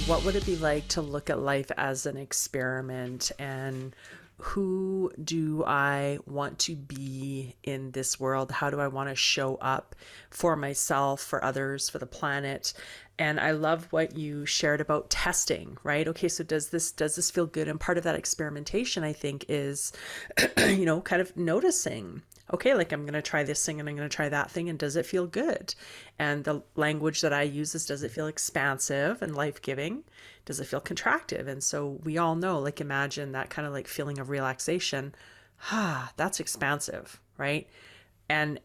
what would it be like to look at life as an experiment, and who do I want to be in this world? How do I want to show up for myself, for others, for the planet? And I love what you shared about testing, right? Okay, so does this feel good? And part of that experimentation, I think, is kind of noticing, okay, like I'm going to try this thing and I'm going to try that thing. And does it feel good? And the language that I use is, does it feel expansive and life giving? Does it feel contractive? And so we all know, like, imagine that kind of like feeling of relaxation. Ah, that's expansive, right? And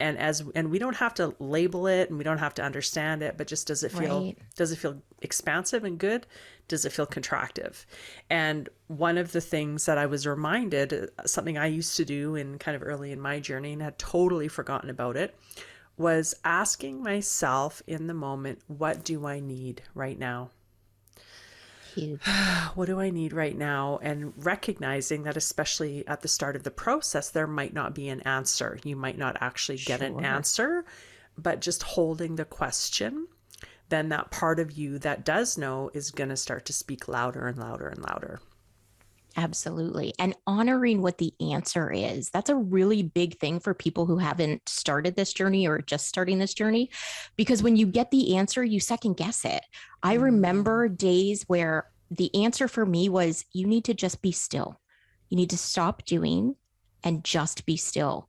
we don't have to label it and we don't have to understand it, but just Right. does it feel expansive and good? Does it feel contractive? And one of the things that I was reminded, something I used to do in kind of early in my journey and had totally forgotten about it, was asking myself in the moment, what do I need right now? Huge. What do I need right now? And recognizing that, especially at the start of the process, there might not be an answer. You might not actually get an Sure. answer, but just holding the question, then that part of you that does know is going to start to speak louder and louder and louder. Absolutely. And honoring what the answer is. That's a really big thing for people who haven't started this journey or just starting this journey. Because when you get the answer, you second guess it. I Mm. remember days where the answer for me was you need to just be still. You need to stop doing and just be still.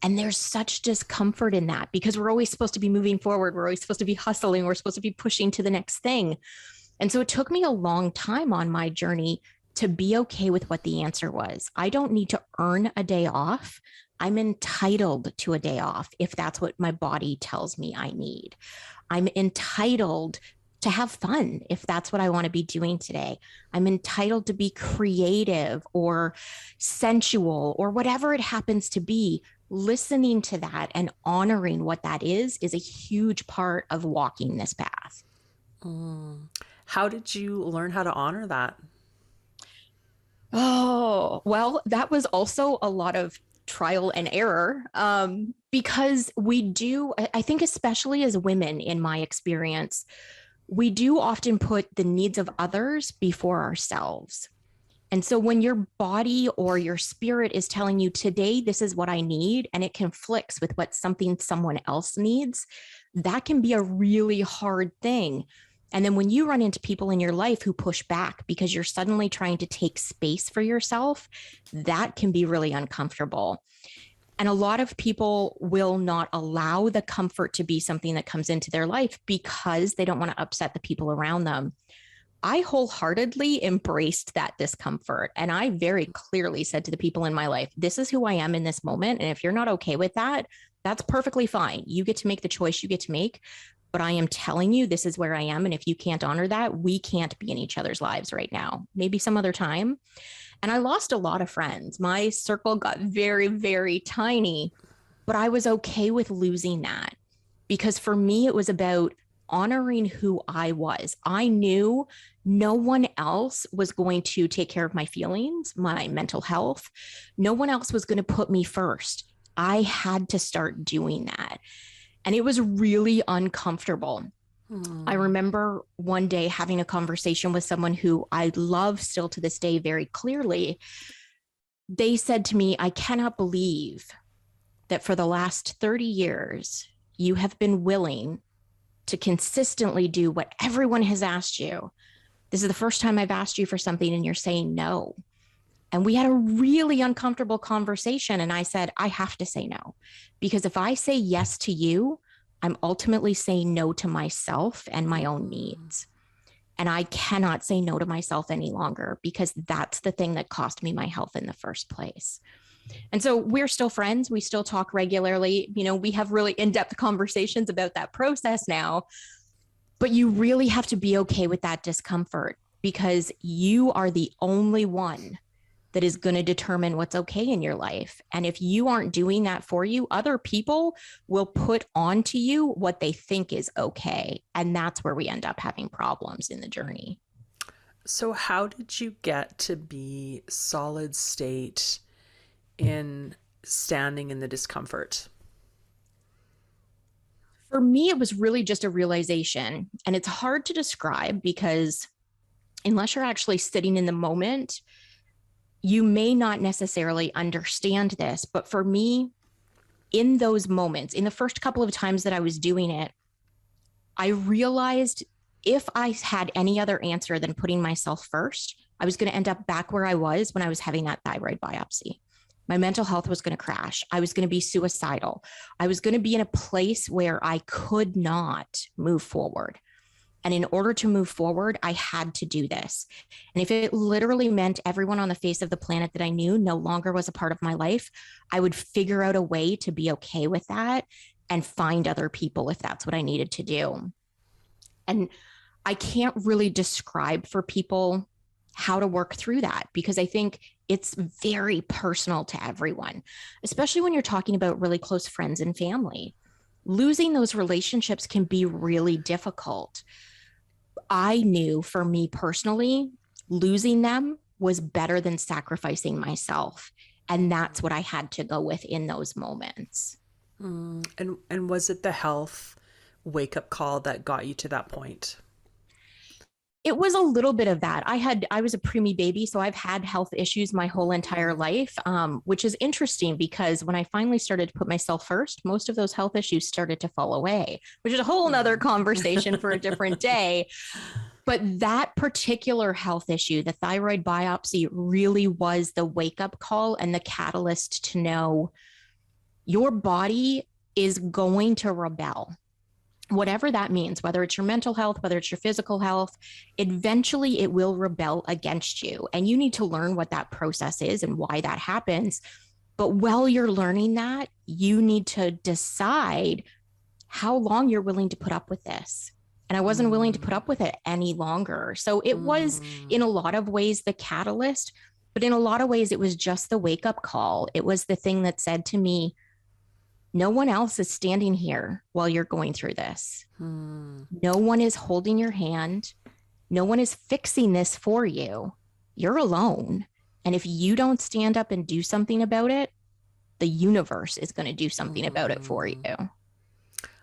And there's such discomfort in that because we're always supposed to be moving forward. We're always supposed to be hustling. We're supposed to be pushing to the next thing. And so it took me a long time on my journey to be okay with what the answer was. I don't need to earn a day off. I'm entitled to a day off if that's what my body tells me I need. I'm entitled to have fun if that's what I want to be doing today. I'm entitled to be creative or sensual or whatever it happens to be. Listening to that and honoring what that is a huge part of walking this path. Mm. How did you learn how to honor that? Oh, well, that was also a lot of trial and error because we do, I think, especially as women, in my experience, we do often put the needs of others before ourselves. And so when your body or your spirit is telling you today, this is what I need, and it conflicts with what something someone else needs, that can be a really hard thing. And then when you run into people in your life who push back because you're suddenly trying to take space for yourself, that can be really uncomfortable. And a lot of people will not allow the comfort to be something that comes into their life because they don't want to upset the people around them. I wholeheartedly embraced that discomfort. And I very clearly said to the people in my life, this is who I am in this moment. And if you're not okay with that, that's perfectly fine. You get to make the choice you get to make. But I am telling you, this is where I am. And if you can't honor that, we can't be in each other's lives right now. Maybe some other time. And I lost a lot of friends. My circle got very, very tiny, but I was okay with losing that because for me, it was about honoring who I was. I knew no one else was going to take care of my feelings, my mental health. No one else was going to put me first. I had to start doing that. And it was really uncomfortable. I Hmm. remember one day having a conversation with someone who I love still to this day very clearly. They said to me, I cannot believe that for the last 30 years, you have been willing to consistently do what everyone has asked you. This is the first time I've asked you for something and you're saying no. And we had a really uncomfortable conversation. And I said, I have to say no. Because if I say yes to you, I'm ultimately saying no to myself and my own Hmm. needs. And I cannot say no to myself any longer because that's the thing that cost me my health in the first place. And so we're still friends. We still talk regularly. We have really in depth conversations about that process now. But you really have to be okay with that discomfort because you are the only one that is going to determine what's okay in your life. And if you aren't doing that for you, other people will put onto you what they think is okay. And that's where we end up having problems in the journey. So, how did you get to be solid state in standing in the discomfort? For me, it was really just a realization. And it's hard to describe because unless you're actually sitting in the moment, you may not necessarily understand this. But for me, in those moments, in the first couple of times that I was doing it, I realized if I had any other answer than putting myself first, I was going to end up back where I was when I was having that thyroid biopsy. My mental health was going to crash. I was going to be suicidal. I was going to be in a place where I could not move forward. And in order to move forward, I had to do this. And if it literally meant everyone on the face of the planet that I knew no longer was a part of my life, I would figure out a way to be okay with that and find other people if that's what I needed to do. And I can't really describe for people how to work through that, because I think it's very personal to everyone, especially when you're talking about really close friends and family. Losing those relationships can be really difficult. I knew for me personally, losing them was better than sacrificing myself. And that's what I had to go with in those moments. And was it the health wake up call that got you to that point? It was a little bit of that. I was a preemie baby, so I've had health issues my whole entire life, which is interesting because when I finally started to put myself first, most of those health issues started to fall away, which is a whole nother conversation for a different day. But that particular health issue, the thyroid biopsy, really was the wake up call and the catalyst to know your body is going to rebel. Whatever that means, whether it's your mental health, whether it's your physical health, eventually it will rebel against you. And you need to learn what that process is and why that happens. But while you're learning that, you need to decide how long you're willing to put up with this. And I wasn't willing to put up with it any longer. So it was, in a lot of ways, the catalyst, but in a lot of ways, it was just the wake up call. It was the thing that said to me, no one else is standing here while you're going through this. No one is holding your hand. No one is fixing this for you. You're alone. And if you don't stand up and do something about it, the universe is going to do something about it for you.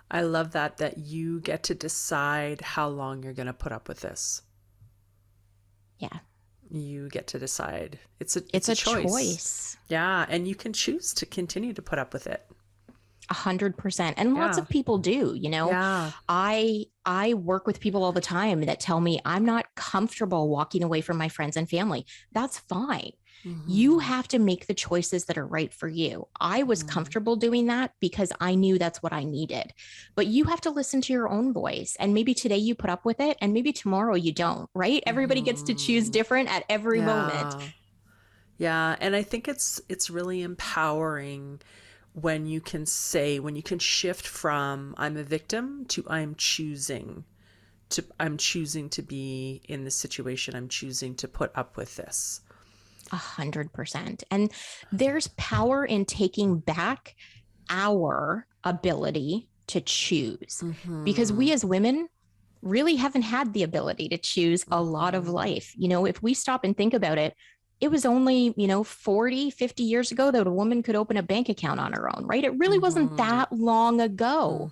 I love that you get to decide how long you're going to put up with this. Yeah. You get to decide. It's a choice. Yeah. And you can choose to continue to put up with it. 100%. And lots of people do, Yeah. I work with people all the time that tell me I'm not comfortable walking away from my friends and family. That's fine. You have to make the choices that are right for you. I was comfortable doing that because I knew that's what I needed. But you have to listen to your own voice. And maybe today you put up with it and maybe tomorrow you don't, right? Everybody gets to choose different at every moment. Yeah. And I think it's really empowering when you can shift from I'm a victim to I'm choosing to be in this situation. I'm choosing to put up with this. 100%. And there's power in taking back our ability to choose, because we as women really haven't had the ability to choose a lot of life. If we stop and think about it, it was only, 40, 50 years ago that a woman could open a bank account on her own, right? It really wasn't that long ago.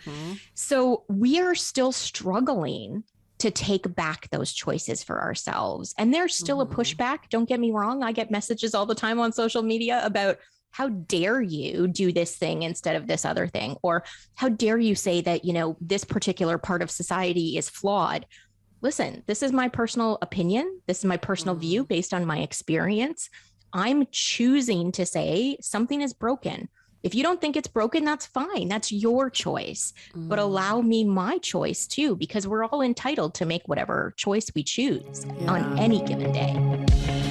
So we are still struggling to take back those choices for ourselves. And there's still a pushback. Don't get me wrong. I get messages all the time on social media about how dare you do this thing instead of this other thing? Or how dare you say that, this particular part of society is flawed? Listen, this is my personal opinion. This is my personal view based on my experience. I'm choosing to say something is broken. If you don't think it's broken, that's fine. That's your choice. But allow me my choice too, because we're all entitled to make whatever choice we choose on any given day.